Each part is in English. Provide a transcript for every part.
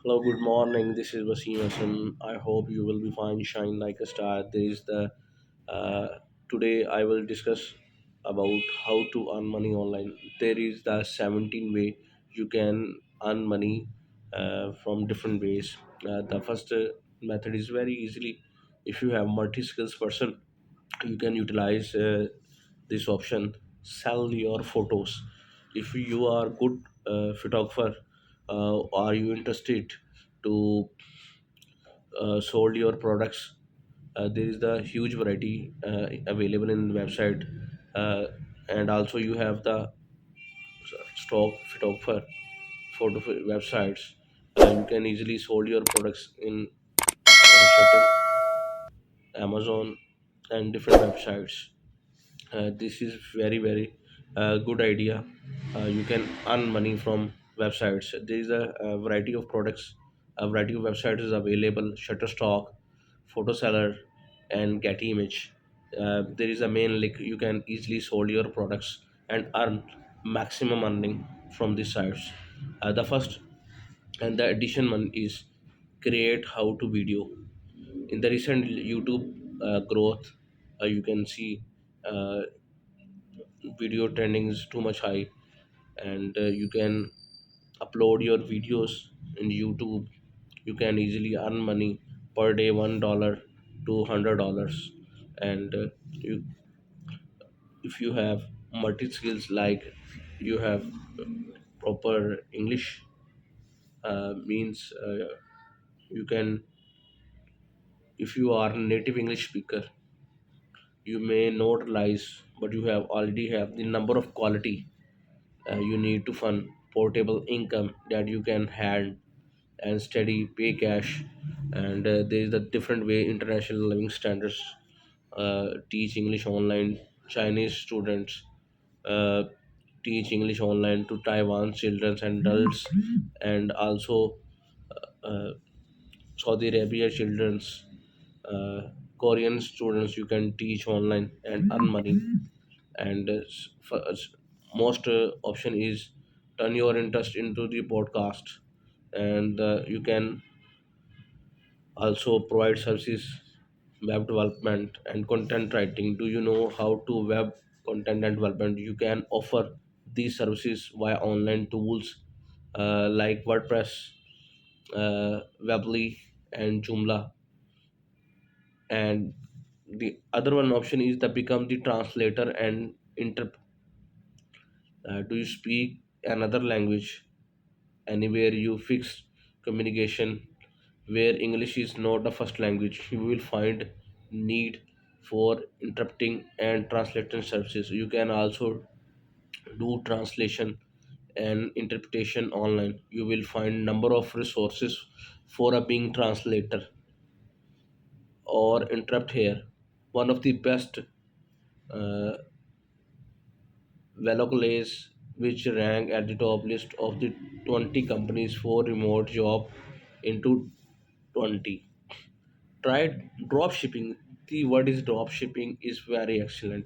Hello, good morning. This is Waseem Hassan. I hope you will be fine, shine like a star. There is the today I will discuss about how to earn money online. There is the 17 way you can earn money from different ways. The first method is very easily. If you have multi skills person, you can utilize this option. Sell your photos. If you are good photographer, are you interested to sold your products? There is the huge variety available in website, uh, and also you have the stock photographer websites. You can easily sold your products in Shuttle, Amazon, and different websites. This is very good idea. You can earn money from websites. There is a variety of products, a variety of websites is available. Shutterstock, Photoseller, and Getty Image. There is a main link. You can easily sold your products and earn maximum earning from these sites. The first and the addition one is create how to video. In the recent YouTube growth, you can see uh, video trending is too much high, and you can upload your videos in YouTube. You can easily earn money per day, $1 to $100. And if you have multi skills, like you have proper English, means you can, if you are native English speaker, you may not realize, but you have already have the number of quality you need to fund portable income that you can hand and steady pay cash. And there is a different way international living standards. Teach English online. Chinese students uh, teach English online to Taiwan children and adults, and also uh, Saudi Arabia children's, uh, Korean students you can teach online and earn money. And most option is turn your interest into the podcast, and you can also provide services, web development and content writing. Do you know how to web content and development? You can offer these services via online tools like WordPress, Webly, and Joomla. And the other one option is to become the translator and do you speak another language anywhere? You fix communication where English is not the first language. You will find need for interpreting and translation services. You can also do translation and interpretation online. You will find number of resources for a being translator or interrupt here. One of the best uh, Veloculase, which rank at the top list of the 20 companies for remote job into 20. Try drop shipping. The word is drop shipping is very excellent,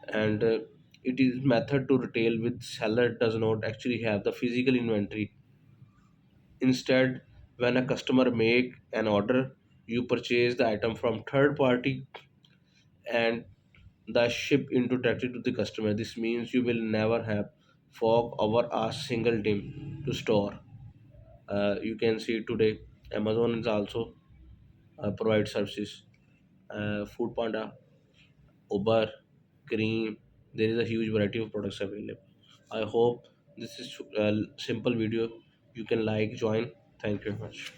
and it is method to retail with seller does not actually have the physical inventory. Instead, when a customer make an order, you purchase the item from third party and the ship into directly to the customer. This means you will never have fog over a single dim to store. You can see today Amazon is also provide services. Food Panda, Uber, Cream. There is a huge variety of products available. I hope this is a simple video. You can like, join. Thank you very much.